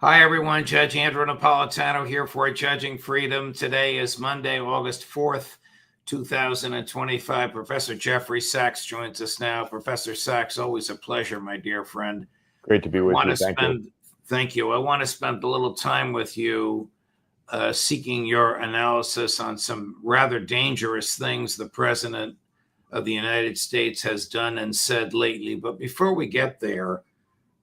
Hi, everyone. Judge Andrew Napolitano here for Judging Freedom. Today is Monday, August 4th, 2025. Professor Jeffrey Sachs joins us now. Professor Sachs, always a pleasure, my dear friend. Great to be with you. Thank you. Thank you. I want to spend a little time with you seeking your analysis on some rather dangerous things the President of the United States has done and said lately. But before we get there,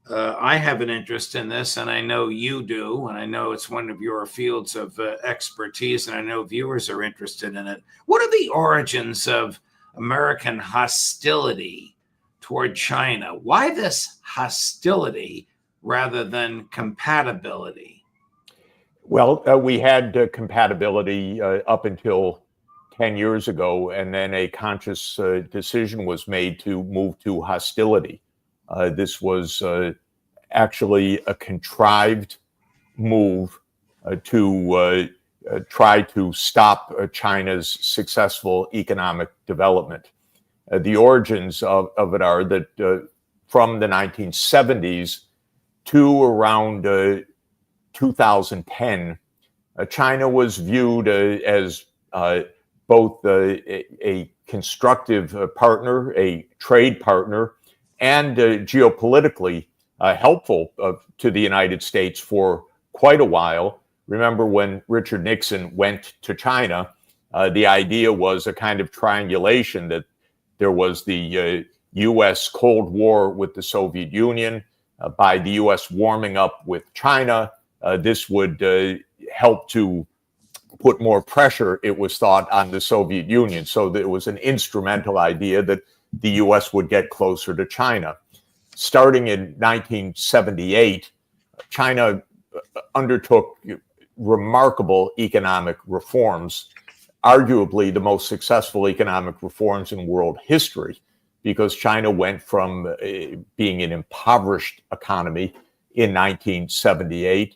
I have an interest in this, and I know you do, and I know it's one of your fields of expertise, and I know viewers are interested in it. What are the origins of American hostility toward China? Why this hostility rather than compatibility? Well, we had compatibility up until 10 years ago, and then a conscious decision was made to move to hostility. This was actually a contrived move to try to stop China's successful economic development. The origins of it are that from the 1970s to around 2010, China was viewed as both a constructive partner, a trade partner, and geopolitically helpful to the United States for quite a while. Remember when Richard Nixon went to China, the idea was a kind of triangulation that there was the U.S. Cold War with the Soviet Union. By the U.S. warming up with China, this would help to put more pressure, it was thought, on the Soviet Union. So there was an instrumental idea that the U.S. would get closer to China. Starting in 1978, China undertook remarkable economic reforms, arguably the most successful economic reforms in world history, because China went from being an impoverished economy in 1978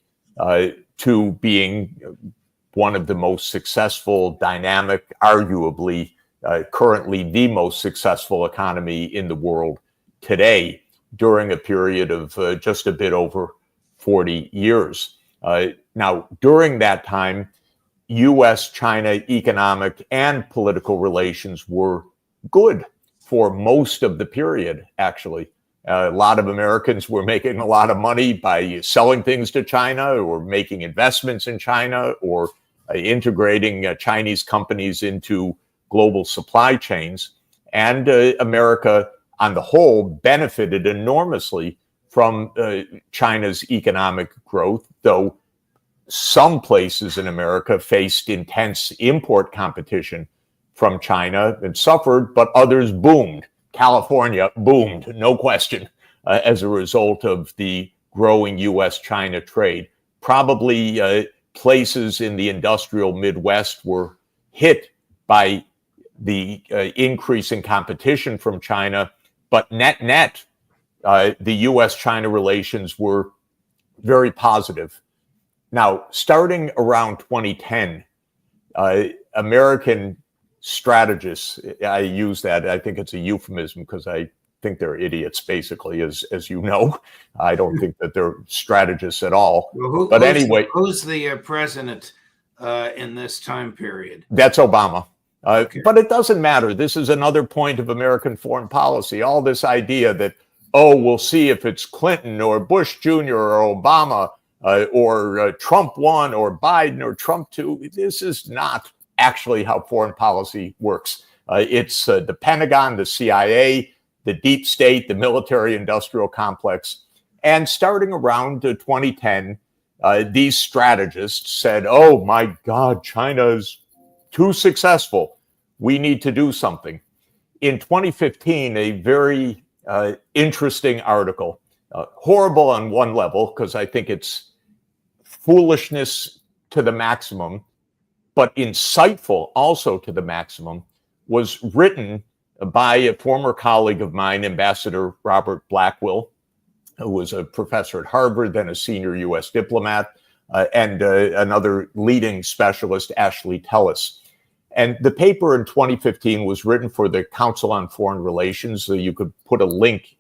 to being one of the most successful, dynamic, arguably currently the most successful economy in the world today during a period of just a bit over 40 years. Now, during that time, U.S.-China economic and political relations were good for most of the period, actually. A lot of Americans were making a lot of money by selling things to China or making investments in China or integrating Chinese companies into global supply chains. And America, on the whole, benefited enormously from China's economic growth, though some places in America faced intense import competition from China and suffered, but others boomed. California boomed, no question, as a result of the growing U.S.-China trade. Probably places in the industrial Midwest were hit by the increasing competition from China, but net, the U.S.-China relations were very positive. Now, starting around 2010, American strategists, I use that, I think it's a euphemism because I think they're idiots, basically, as you know. I don't think that they're strategists at all. Well, who's the president in this time period? That's Obama. Okay. But it doesn't matter. This is another point of American foreign policy. All this idea that, oh, we'll see if it's Clinton or Bush Jr. or Obama or Trump 1 or Biden or Trump 2. This is not actually how foreign policy works. It's the Pentagon, the CIA, the deep state, the military-industrial complex. And starting around 2010, these strategists said, oh, my God, China is too successful. We need to do something. In 2015, a very interesting article, horrible on one level, because I think it's foolishness to the maximum, but insightful also to the maximum, was written by a former colleague of mine, Ambassador Robert Blackwell, who was a professor at Harvard, then a senior U.S. diplomat, and another leading specialist, Ashley Tellis. And the paper in 2015 was written for the Council on Foreign Relations. So you could put a link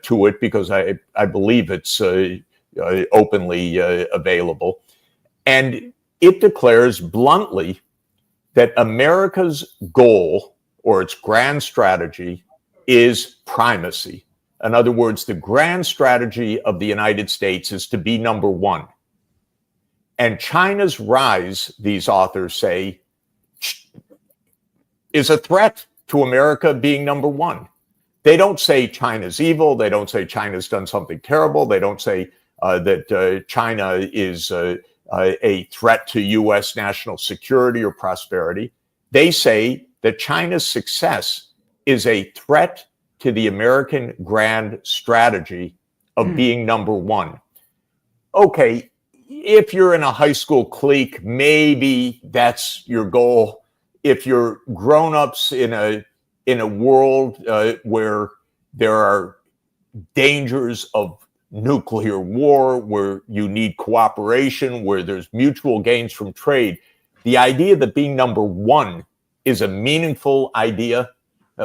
to it because I believe it's openly available. And it declares bluntly that America's goal or its grand strategy is primacy. In other words, the grand strategy of the United States is to be number one. And China's rise, these authors say, is a threat to America being number one. They don't say China's evil. They don't say China's done something terrible. They don't say that China is a threat to U.S. national security or prosperity. They say that China's success is a threat to the American grand strategy of being number one. Okay, if you're in a high school clique, maybe that's your goal. If you're grown-ups in a world where there are dangers of nuclear war, where you need cooperation, where there's mutual gains from trade, the idea that being number one is a meaningful idea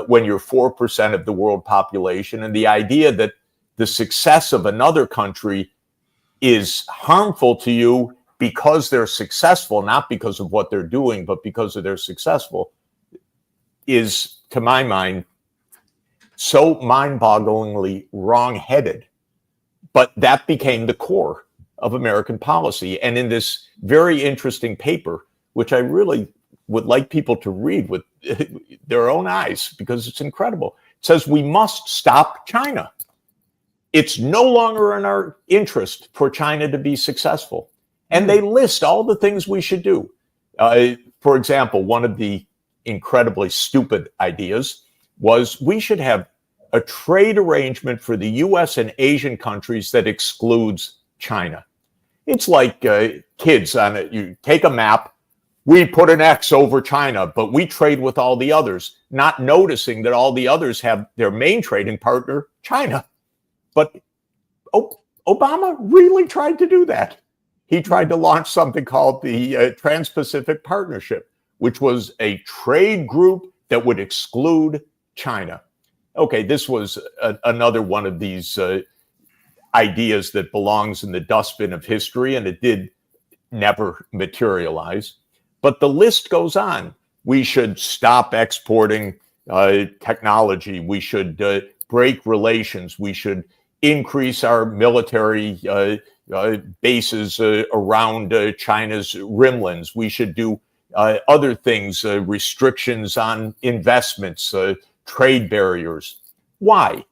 when you're 4% of the world population, and the idea that the success of another country is harmful to you because they're successful, not because of what they're doing, but because of they're successful, is, to my mind, so mind-bogglingly wrong-headed. But that became the core of American policy. And in this very interesting paper, which I really would like people to read with their own eyes because it's incredible, it says we must stop China. It's no longer in our interest for China to be successful. And they list all the things we should do. For example, one of the incredibly stupid ideas was we should have a trade arrangement for the U.S. and Asian countries that excludes China. It's like kids on it. You take a map, we put an X over China, but we trade with all the others, not noticing that all the others have their main trading partner, China. But Obama really tried to do that. He tried to launch something called the Trans-Pacific Partnership, which was a trade group that would exclude China. Okay, this was another one of these ideas that belongs in the dustbin of history, and it did never materialize. But the list goes on. We should stop exporting technology. We should break relations. We should increase our military bases around China's rimlands. We should do other things, restrictions on investments, trade barriers. Why?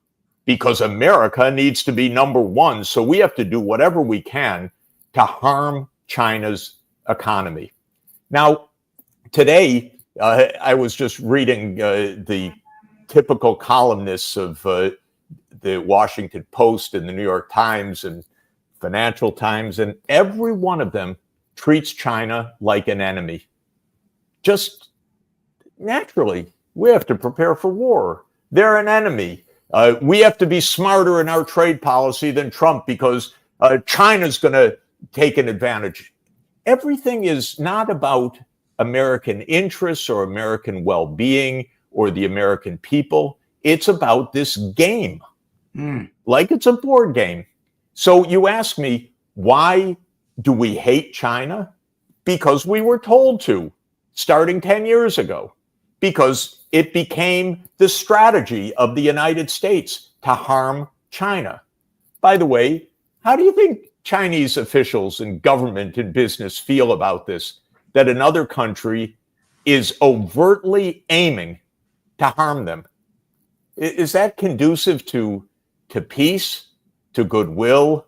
Because America needs to be number one, so we have to do whatever we can to harm China's economy. Now, today, I was just reading the typical columnists of the Washington Post and the New York Times and Financial Times, and every one of them treats China like an enemy. Just naturally, we have to prepare for war. They're an enemy. We have to be smarter in our trade policy than Trump because China's going to take an advantage. Everything is not about American interests or American well-being or the American people. It's about this game, like it's a board game. So you ask me, why do we hate China? Because we were told to, starting 10 years ago, because it became the strategy of the United States to harm China. By the way, how do you think Chinese officials and government and business feel about this, that another country is overtly aiming to harm them? Is that conducive to peace, to goodwill,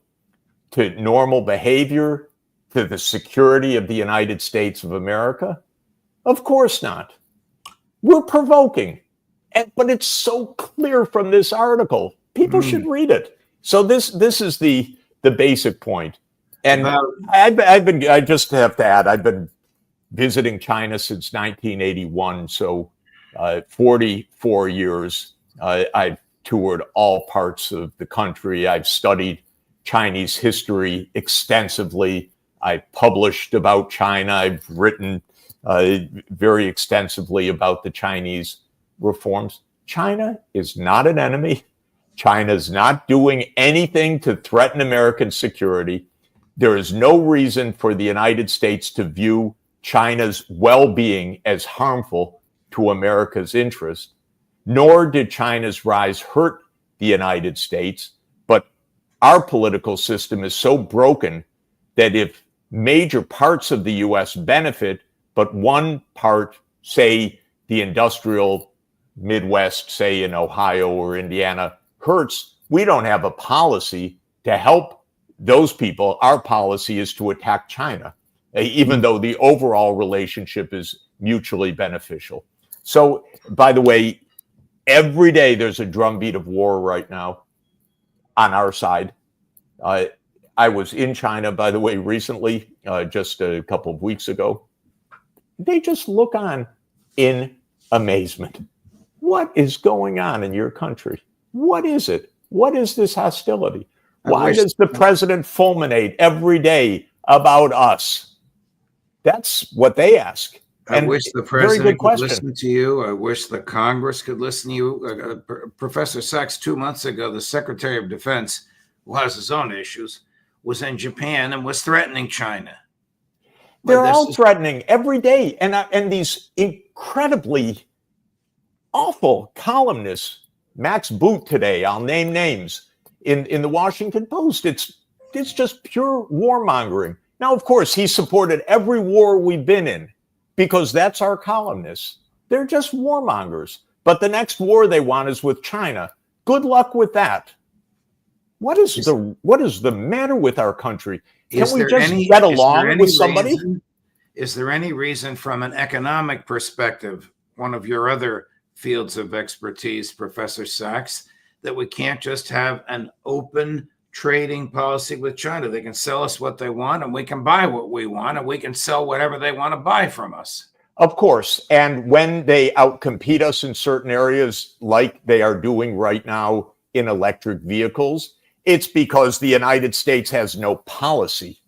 to normal behavior, to the security of the United States of America? Of course not. We're provoking, but it's so clear from this article. People should read it. So this is the basic point. And I just have to add, I've been visiting China since 1981, so 44 years. I've toured all parts of the country. I've studied Chinese history extensively. I've published about China. I've written very extensively about the Chinese reforms. China is not an enemy. China's not doing anything to threaten American security. There is no reason for the United States to view China's well-being as harmful to America's interest, nor did China's rise hurt the United States. But our political system is so broken that if major parts of the U.S. benefit, but one part, say the industrial Midwest, say in Ohio or Indiana, hurts, we don't have a policy to help those people. Our policy is to attack China, even though the overall relationship is mutually beneficial. So, by the way, every day there's a drumbeat of war right now on our side. I was in China, by the way, recently, just a couple of weeks ago. They just look on in amazement. What is going on in your country? What is it? What is this hostility? Why does the president fulminate every day about us? That's what they ask. I wish the president could listen to you. I wish the Congress could listen to you. Professor Sachs, 2 months ago, the Secretary of Defense, who has his own issues, was in Japan and was threatening China. They're all threatening every day. And these incredibly awful columnists, Max Boot today, I'll name names, in the Washington Post, it's just pure warmongering. Now, of course, he supported every war we've been in because that's our columnists. They're just warmongers. But the next war they want is with China. Good luck with that. What is the matter with our country? Can we just get along with somebody? Is there any reason from an economic perspective, one of your other fields of expertise, Professor Sachs, that we can't just have an open trading policy with China? They can sell us what they want and we can buy what we want and we can sell whatever they want to buy from us. Of course. And when they outcompete us in certain areas, like they are doing right now in electric vehicles, it's because the United States has no policy.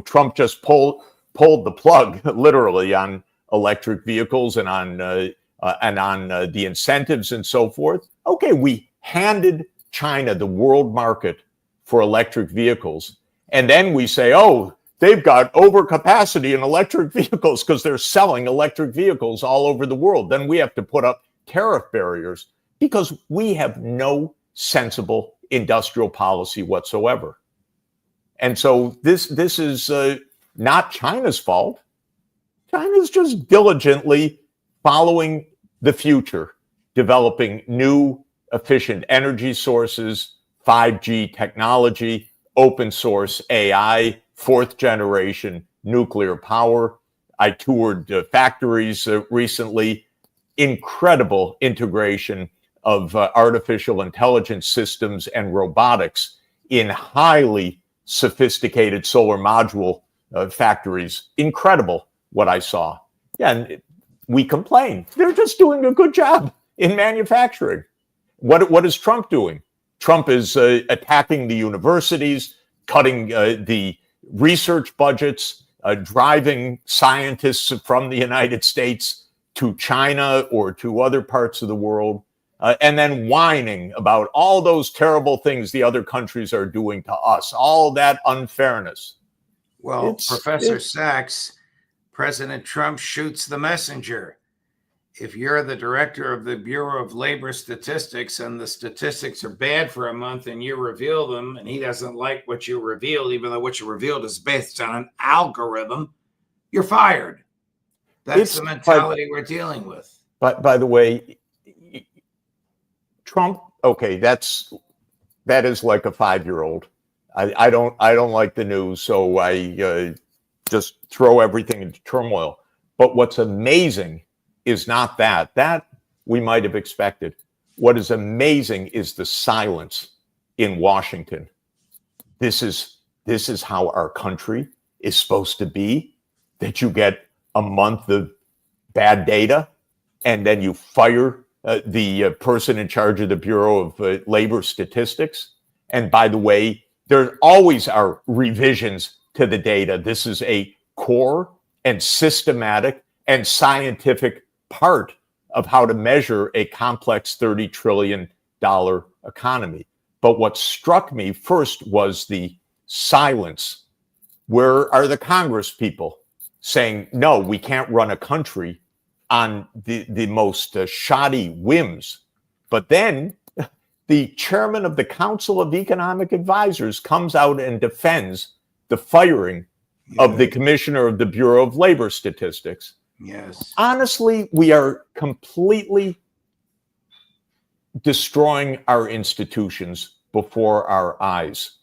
Trump just pulled the plug literally on electric vehicles and on the incentives and so forth. Okay, we handed China the world market for electric vehicles, and then we say, oh, they've got overcapacity in electric vehicles because they're selling electric vehicles all over the world. Then we have to put up tariff barriers because we have no sensible industrial policy whatsoever. And so this is not China's fault. China's just diligently following the future, developing new efficient energy sources, 5G technology, open source AI, fourth generation nuclear power. I toured factories recently. Incredible integration of artificial intelligence systems and robotics in highly sophisticated solar module factories. Incredible what I saw. Yeah, and we complain. They're just doing a good job in manufacturing. What is Trump doing? Trump is attacking the universities, cutting the research budgets, driving scientists from the United States to China or to other parts of the world, and then whining about all those terrible things the other countries are doing to us, all that unfairness. Well, Professor Sachs, President Trump shoots the messenger. If you're the director of the Bureau of Labor Statistics and the statistics are bad for a month and you reveal them and he doesn't like what you revealed, even though what you revealed is based on an algorithm, you're fired. That's the mentality we're dealing with. But by the way, Trump, okay, that is like a 5-year-old. I don't like the news, so I just throw everything into turmoil. But what's amazing is not that we might have expected. What is amazing is the silence in Washington. This is how our country is supposed to be, that you get a month of bad data and then you fire the person in charge of the Bureau of Labor Statistics. And by the way, there always are revisions to the data. This is a core and systematic and scientific part of how to measure a complex $30 trillion dollar economy. But what struck me first was the silence. Where are the Congress people saying, no, we can't run a country on the most shoddy whims? But then the chairman of the Council of Economic Advisors comes out and defends the firing of the commissioner of the Bureau of Labor Statistics. Yes. Honestly, we are completely destroying our institutions before our eyes.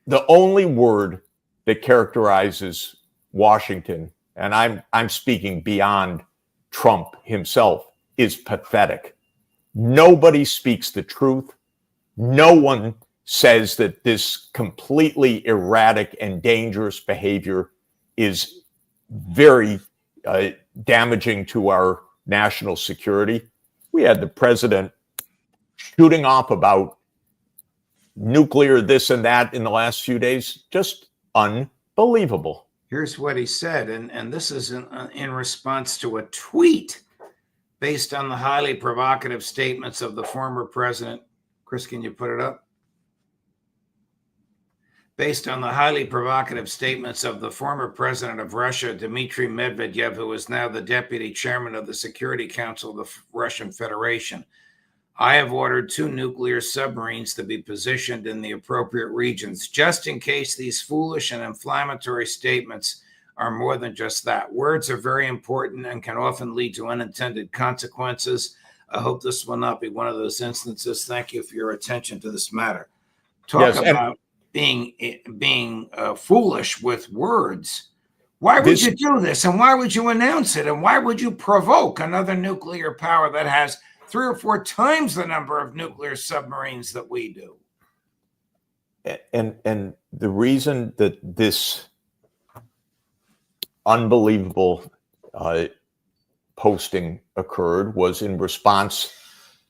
The only word that characterizes Washington, and I'm speaking beyond Trump himself, is pathetic. Nobody speaks the truth. No one says that this completely erratic and dangerous behavior is very damaging to our national security. We had the president shooting off about nuclear this and that in the last few days. Just unbelievable. Here's what he said, and this is in response to a tweet based on the highly provocative statements of the former president. Chris, can you put it up? Based on the highly provocative statements of the former president of Russia, Dmitry Medvedev, who is now the deputy chairman of the Security Council of the Russian Federation, I have ordered 2 nuclear submarines to be positioned in the appropriate regions, just in case these foolish and inflammatory statements are more than just that. Words are very important and can often lead to unintended consequences. I hope this will not be one of those instances. Thank you for your attention to this matter. Talk about being foolish with words. Why would you do this? And why would you announce it? And why would you provoke another nuclear power that has 3 or 4 times the number of nuclear submarines that we do? And the reason that this unbelievable posting occurred was in response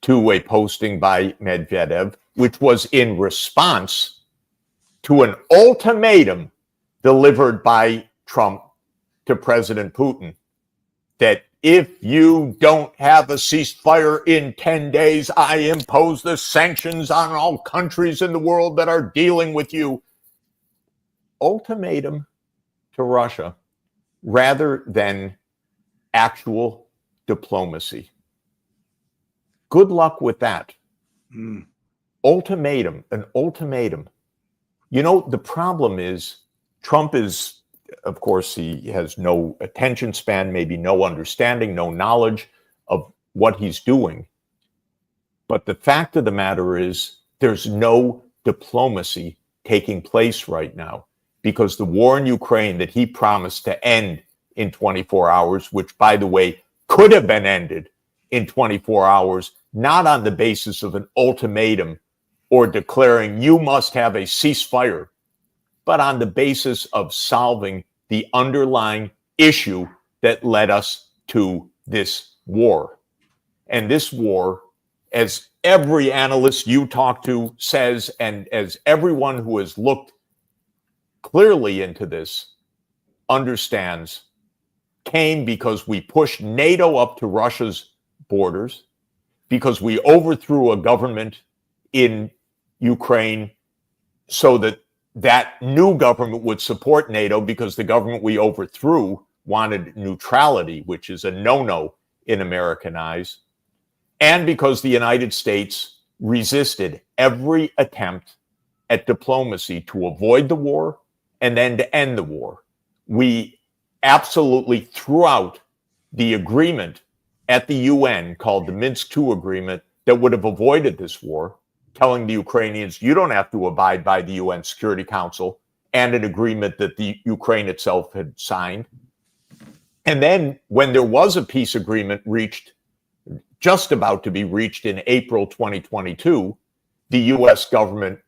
to a posting by Medvedev, which was in response to an ultimatum delivered by Trump to President Putin that if you don't have a ceasefire in 10 days, I impose the sanctions on all countries in the world that are dealing with you. Ultimatum to Russia rather than actual diplomacy. Good luck with that. Ultimatum, an ultimatum. You know, the problem is Trump is, of course, he has no attention span, maybe no understanding, no knowledge of what he's doing. But the fact of the matter is there's no diplomacy taking place right now because the war in Ukraine that he promised to end in 24 hours, which, by the way, could have been ended in 24 hours, not on the basis of an ultimatum or declaring you must have a ceasefire, but on the basis of solving the underlying issue that led us to this war. And this war, as every analyst you talk to says, and as everyone who has looked clearly into this understands, came because we pushed NATO up to Russia's borders, because we overthrew a government in Ukraine so that that new government would support NATO because the government we overthrew wanted neutrality, which is a no-no in American eyes, and because the United States resisted every attempt at diplomacy to avoid the war and then to end the war. We absolutely threw out the agreement at the UN called the Minsk II Agreement that would have avoided this war, telling the Ukrainians, you don't have to abide by the UN Security Council and an agreement that the Ukraine itself had signed. And then when there was a peace agreement reached, just about to be reached in April 2022, the US government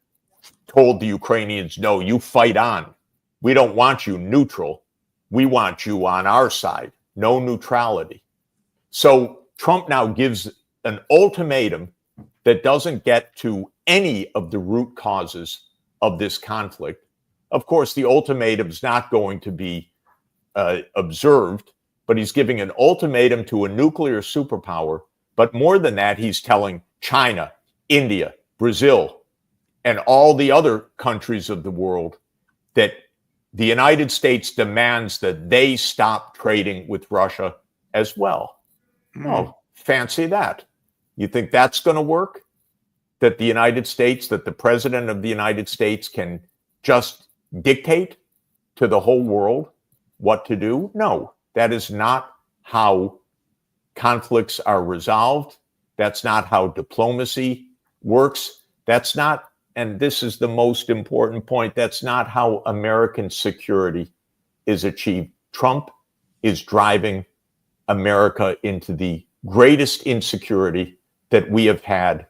told the Ukrainians, no, you fight on. We don't want you neutral. We want you on our side. No neutrality. So Trump now gives an ultimatum that doesn't get to any of the root causes of this conflict. Of course, the ultimatum is not going to be observed, but he's giving an ultimatum to a nuclear superpower. But more than that, he's telling China, India, Brazil, and all the other countries of the world that the United States demands that they stop trading with Russia as well. Oh, fancy that. You think that's going to work? That the United States, that the president of the United States can just dictate to the whole world what to do? No, that is not how conflicts are resolved. That's not how diplomacy works. That's not, and this is the most important point, that's not how American security is achieved. Trump is driving America into the greatest insecurity that we have had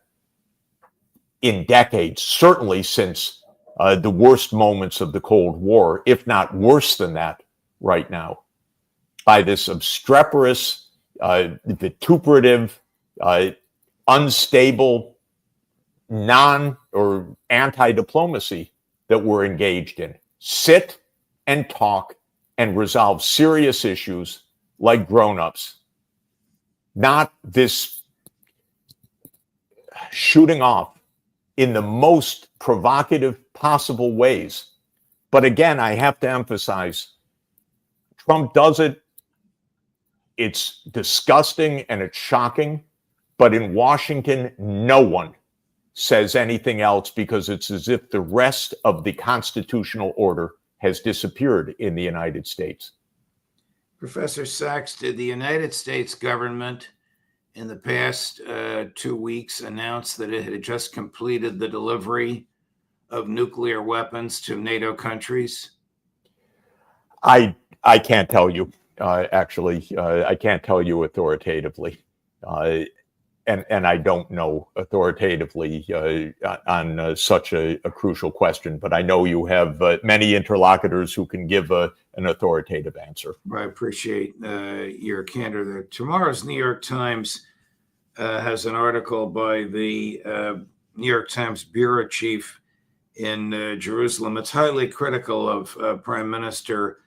in decades, certainly since the worst moments of the Cold War, if not worse than that right now, by this obstreperous, vituperative, unstable, or anti-diplomacy that we're engaged in. Sit and talk and resolve serious issues like grown-ups, not this shooting off in the most provocative possible ways. But again, I have to emphasize, Trump does it. It's disgusting and it's shocking. But in Washington, no one says anything else because it's as if the rest of the constitutional order has disappeared in the United States. Professor Sachs, did the United States government in the past 2 weeks announce that it had just completed the delivery of nuclear weapons to NATO countries? I can't tell you, actually. I can't tell you authoritatively. And I don't know authoritatively on such a crucial question, but I know you have many interlocutors who can give an authoritative answer. I appreciate your candor there. Tomorrow's New York Times has an article by the New York Times bureau chief in Jerusalem. It's highly critical of Prime Minister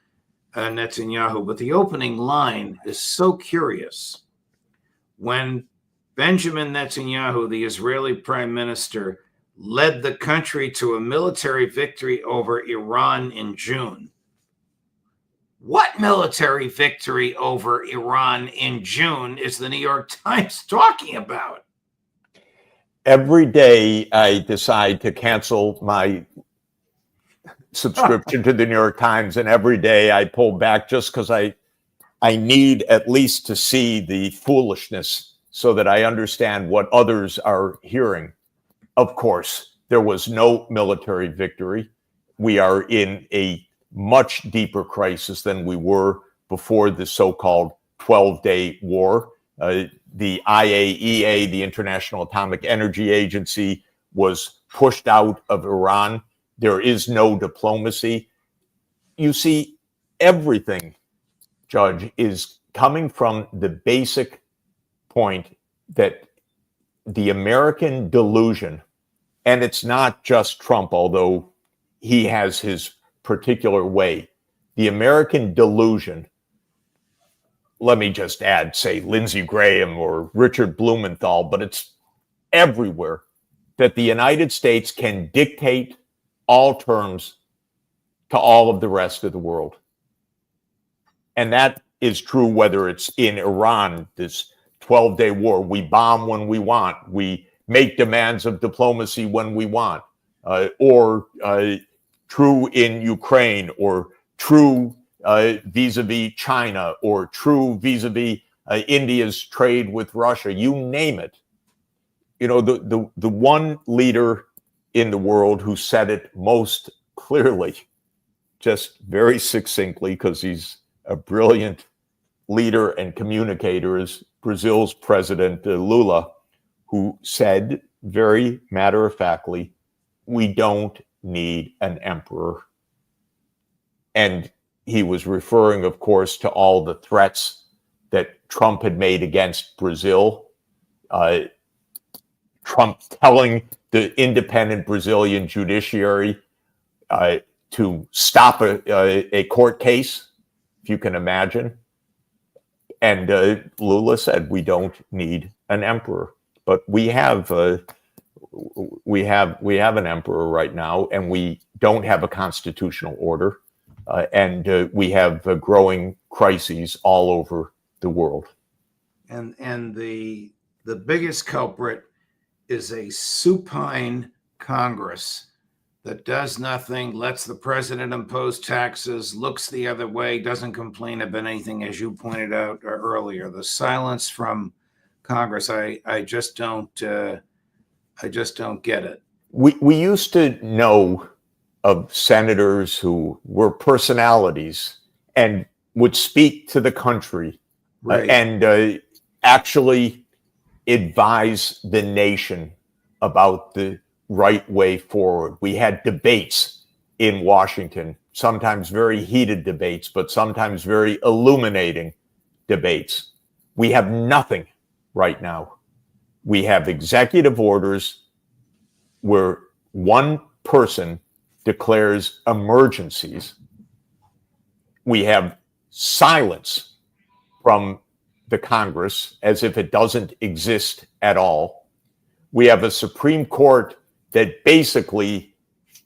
Netanyahu, but the opening line is so curious. When Benjamin Netanyahu, the Israeli prime minister, led the country to a military victory over Iran in June. What military victory over Iran in June is the New York Times talking about? Every day I decide to cancel my subscription to the New York Times, and every day I pull back just because I need at least to see the foolishness so that I understand what others are hearing. Of course, there was no military victory. We are in a much deeper crisis than we were before the so-called 12-day war. The IAEA, the International Atomic Energy Agency, was pushed out of Iran. There is no diplomacy. You see, everything, Judge, is coming from the basic point that the American delusion, and it's not just Trump, although he has his particular way, the American delusion, let me just add, say, Lindsey Graham or Richard Blumenthal, but it's everywhere, that the United States can dictate all terms to all of the rest of the world. And that is true whether it's in Iran, this 12-day war. We bomb when we want. We make demands of diplomacy when we want. Or true in Ukraine, or true vis-a-vis China, or true vis-a-vis India's trade with Russia. You name it. You know, the one leader in the world who said it most clearly, just very succinctly, because he's a brilliant leader and communicator, is Brazil's President Lula, who said very matter-of-factly, we don't need an emperor. And he was referring, of course, to all the threats that Trump had made against Brazil. Trump telling the independent Brazilian judiciary to stop a court case, if you can imagine. And Lula said, we don't need an emperor. But we have an emperor right now, and we don't have a constitutional order, and we have growing crises all over the world. And the biggest culprit is a supine Congress that does nothing, lets the president impose taxes, looks the other way, doesn't complain about anything, as you pointed out earlier. The silence from Congress, I just don't get it. We used to know of senators who were personalities and would speak to the country, Right. and actually advise the nation about the right way forward. We had debates in Washington, sometimes very heated debates, but sometimes very illuminating debates. We have nothing right now. We have executive orders where one person declares emergencies. We have silence from the Congress as if it doesn't exist at all. We have a Supreme Court that basically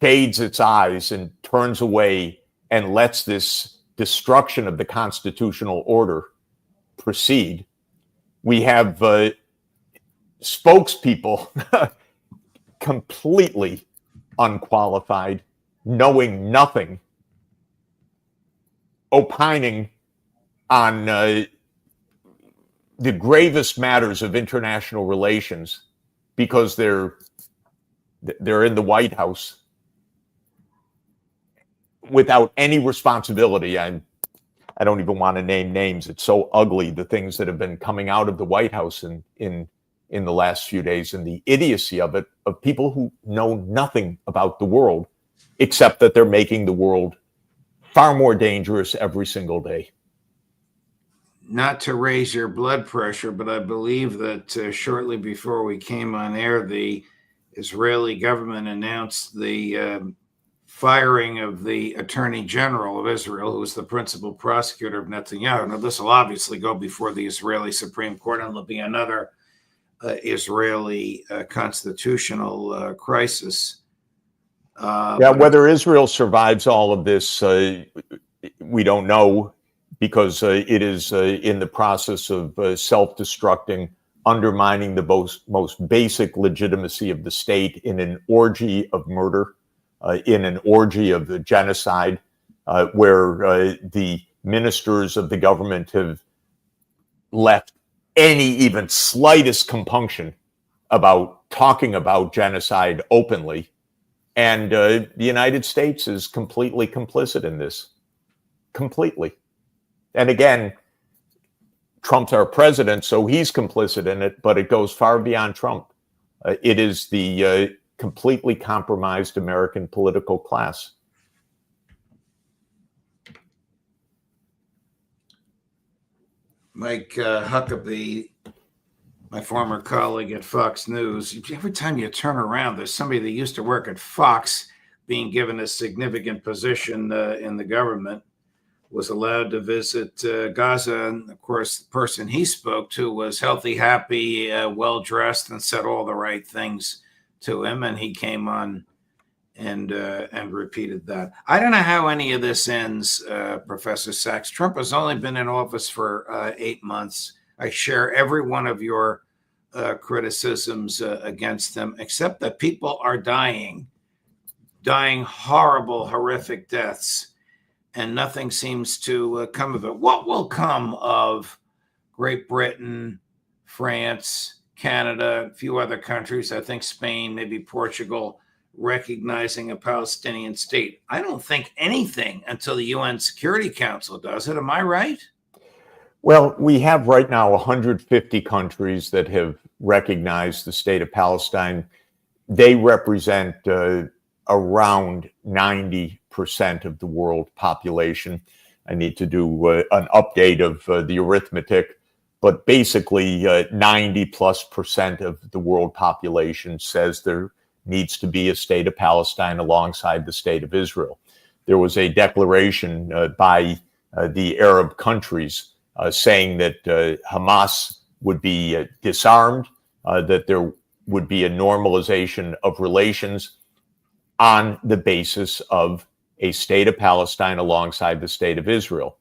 shades its eyes and turns away and lets this destruction of the constitutional order proceed. We have spokespeople completely unqualified, knowing nothing, opining on the gravest matters of international relations because they're in the White House without any responsibility. I don't even want to name names. It's so ugly, the things that have been coming out of the White House in the last few days, and the idiocy of it, of people who know nothing about the world, except that they're making the world far more dangerous every single day. Not to raise your blood pressure, but I believe that shortly before we came on air, the Israeli government announced the firing of the Attorney General of Israel, who was the principal prosecutor of Netanyahu. Now, this will obviously go before the Israeli Supreme Court, and there'll be another Israeli constitutional crisis. Whether Israel survives all of this, we don't know, because it is in the process of self-destructing, undermining the most basic legitimacy of the state in an orgy of murder, in an orgy of genocide, where the ministers of the government have left any even slightest compunction about talking about genocide openly. And the United States is completely complicit in this. Completely. And again, Trump's our president, so he's complicit in it, but it goes far beyond Trump. It is the completely compromised American political class. Mike Huckabee, my former colleague at Fox News, every time you turn around, there's somebody that used to work at Fox being given a significant position in the government, was allowed to visit Gaza. And of course, the person he spoke to was healthy, happy, well-dressed, and said all the right things to him. And he came on and repeated that. I don't know how any of this ends, Professor Sachs. Trump has only been in office for 8 months. I share every one of your criticisms against him, except that people are dying horrible, horrific deaths, and nothing seems to come of it. What will come of Great Britain, France, Canada, a few other countries, I think Spain, maybe Portugal, recognizing a Palestinian state? I don't think anything until the UN Security Council does it. Am I right? Well, we have right now 150 countries that have recognized the state of Palestine. They represent around 90% of the world population. I need to do an update of the arithmetic, but basically 90+% of the world population says there needs to be a state of Palestine alongside the state of Israel. There was a declaration by the Arab countries saying that Hamas would be disarmed, that there would be a normalization of relations on the basis of a state of Palestine alongside the state of Israel.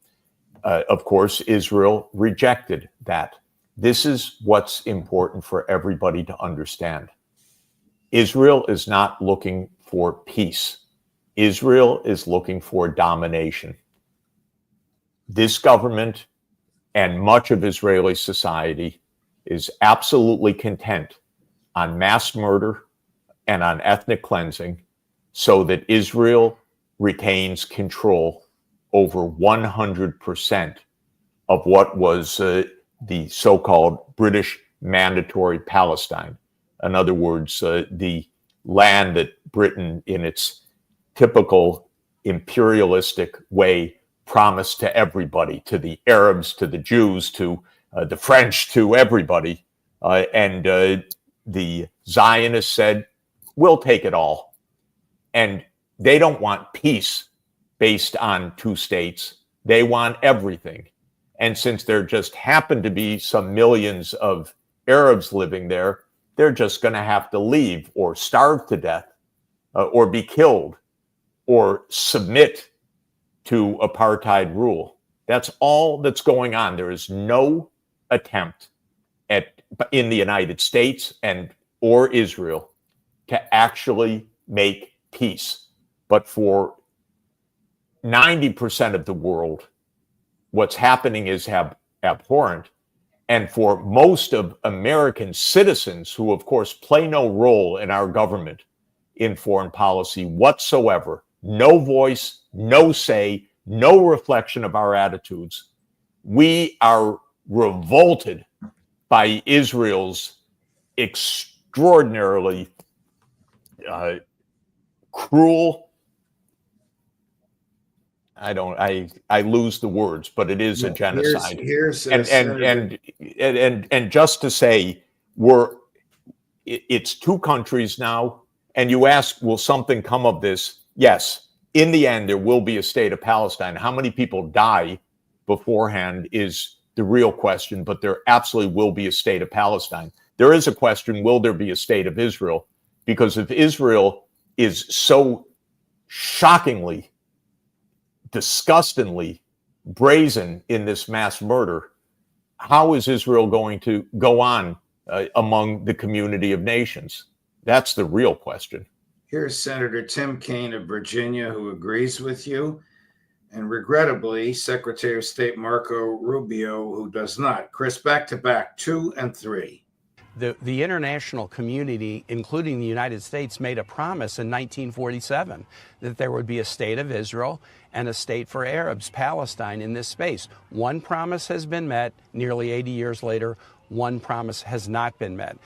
Of course, Israel rejected that. This is what's important for everybody to understand. Israel is not looking for peace. Israel is looking for domination. This government and much of Israeli society is absolutely content on mass murder and on ethnic cleansing so that Israel retains control over 100% of what was the so-called British Mandatory Palestine. In other words, the land that Britain, in its typical imperialistic way, promised to everybody, to the Arabs, to the Jews, to the French, to everybody. And the Zionists said, we'll take it all. And they don't want peace based on two states. They want everything. And since there just happen to be some millions of Arabs living there, they're just going to have to leave or starve to death or be killed or submit to apartheid rule. That's all that's going on. There is no attempt in the United States and or Israel to actually make peace. But for 90% of the world, what's happening is abhorrent. And for most of American citizens, who of course play no role in our government in foreign policy whatsoever, no voice, no say, no reflection of our attitudes, we are revolted by Israel's extraordinarily cruel, I lose the words, but it is a genocide. And just to say, it's two countries now, and you ask, will something come of this? Yes, in the end, there will be a state of Palestine. How many people die beforehand is the real question, but there absolutely will be a state of Palestine. There is a question, will there be a state of Israel? Because if Israel is so shockingly, disgustingly brazen in this mass murder, how is Israel going to go on among the community of nations? That's the real question. Here's Senator Tim Kaine of Virginia, who agrees with you, and regrettably, Secretary of State Marco Rubio, who does not. Chris, back to back, 2 and 3. The international community, including the United States, made a promise in 1947 that there would be a state of Israel and a state for Arabs, Palestine, in this space. One promise has been met. Nearly 80 years later, one promise has not been met.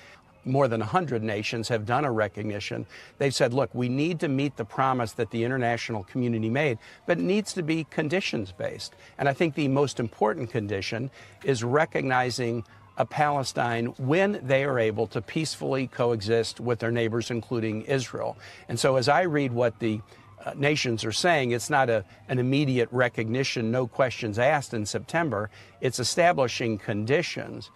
More than 100 nations have done a recognition. They've said, look, we need to meet the promise that the international community made, but it needs to be conditions-based. And I think the most important condition is recognizing a Palestine when they are able to peacefully coexist with their neighbors, including Israel. And so as I read what the nations are saying, it's not an immediate recognition, no questions asked in September. It's establishing conditions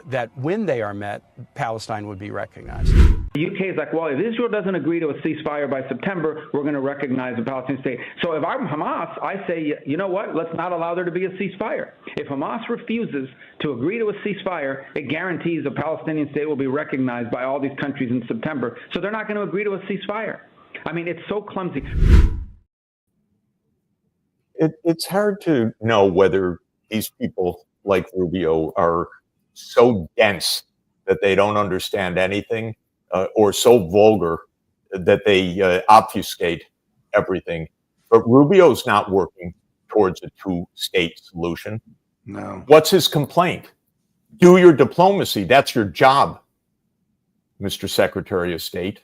that when they are met, Palestine would be recognized. The UK is like, well, if Israel doesn't agree to a ceasefire by September, we're going to recognize a Palestinian state. So if I'm Hamas, I say, you know what, let's not allow there to be a ceasefire. If Hamas refuses to agree to a ceasefire, it guarantees a Palestinian state will be recognized by all these countries in September. So they're not going to agree to a ceasefire. I mean, it's so clumsy. It's hard to know whether these people like Rubio are so dense that they don't understand anything, or so vulgar that they obfuscate everything. But Rubio's not working towards a two-state solution. No. What's his complaint? Do your diplomacy. That's your job, Mr. Secretary of State.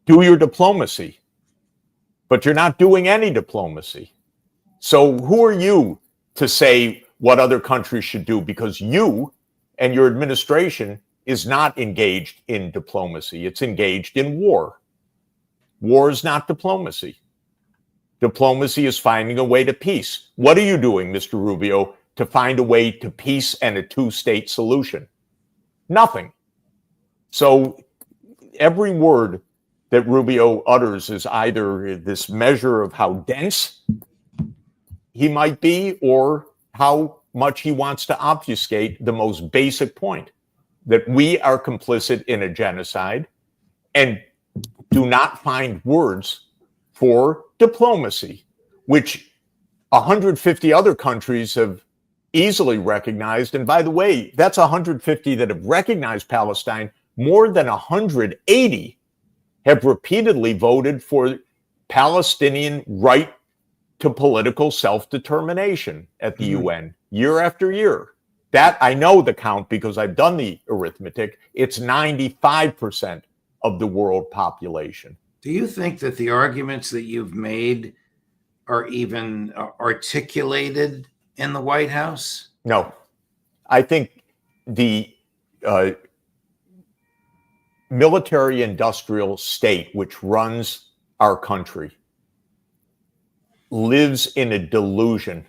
Do your diplomacy. But you're not doing any diplomacy. So who are you to say what other countries should do? Because you and your administration is not engaged in diplomacy. It's engaged in war. War is not diplomacy. Diplomacy is finding a way to peace. What are you doing, Mr. Rubio, to find a way to peace and a two-state solution? Nothing. So every word that Rubio utters is either this measure of how dense he might be or how much he wants to obfuscate the most basic point, that we are complicit in a genocide and do not find words for diplomacy, which 150 other countries have easily recognized. And by the way, that's 150 that have recognized Palestine. More than 180 have repeatedly voted for Palestinian right to political self-determination at the UN year after year. That I know the count because I've done the arithmetic. It's 95% of the world population. Do you think that the arguments that you've made are even articulated in the White House? No. I think the military-industrial state which runs our country lives in a delusion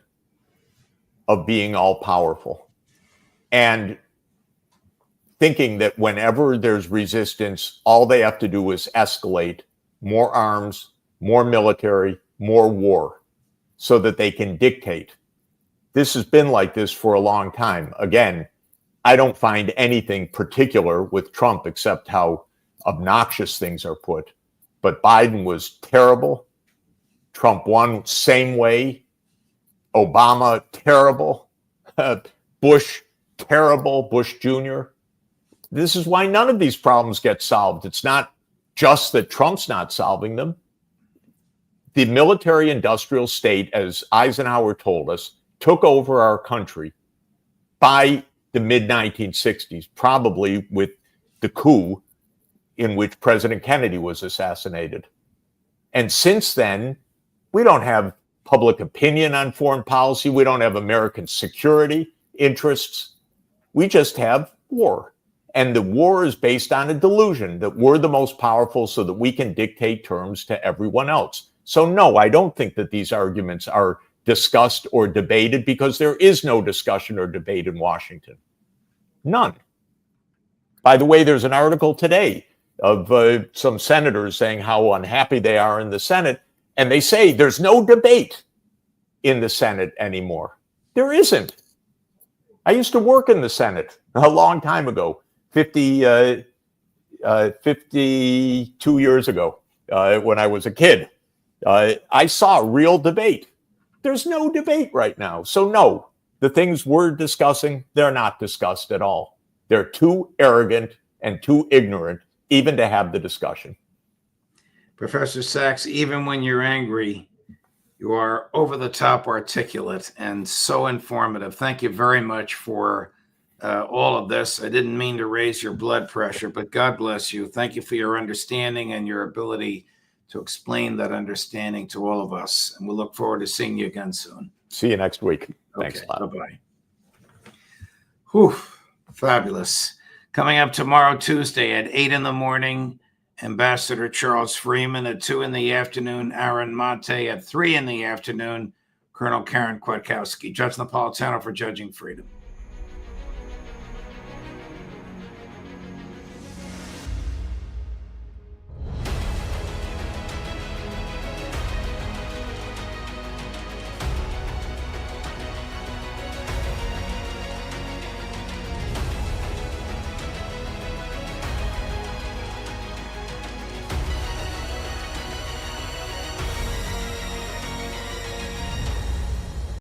of being all-powerful and thinking that whenever there's resistance, all they have to do is escalate more arms, more military, more war, so that they can dictate. This has been like this for a long time. Again, I don't find anything particular with Trump except how obnoxious things are put. But Biden was terrible. Trump won same way. Obama, terrible. Bush, terrible. Bush Jr. This is why none of these problems get solved. It's not just that Trump's not solving them. The military-industrial state, as Eisenhower told us, took over our country by the mid-1960s, probably with the coup in which President Kennedy was assassinated. And since then, we don't have public opinion on foreign policy. We don't have American security interests. We just have war. And the war is based on a delusion that we're the most powerful so that we can dictate terms to everyone else. So no, I don't think that these arguments are discussed or debated because there is no discussion or debate in Washington. None. By the way, there's an article today of some senators saying how unhappy they are in the Senate. And they say there's no debate in the Senate anymore. There isn't. I used to work in the Senate a long time ago, 52 years ago, when I was a kid. I saw real debate. There's no debate right now. So no, the things we're discussing, they're not discussed at all. They're too arrogant and too ignorant even to have the discussion. Professor Sachs, even when you're angry, you are over the top articulate and so informative. Thank you very much for all of this. I didn't mean to raise your blood pressure, but God bless you. Thank you for your understanding and your ability to explain that understanding to all of us. And we'll look forward to seeing you again soon. See you next week. Thanks Okay, a lot. bye-bye. Whew, fabulous. Coming up tomorrow, Tuesday at 8 in the morning, Ambassador Charles Freeman at 2 in the afternoon, Aaron Mate at 3 in the afternoon, Colonel Karen Kwiatkowski, Judge Napolitano for Judging Freedom.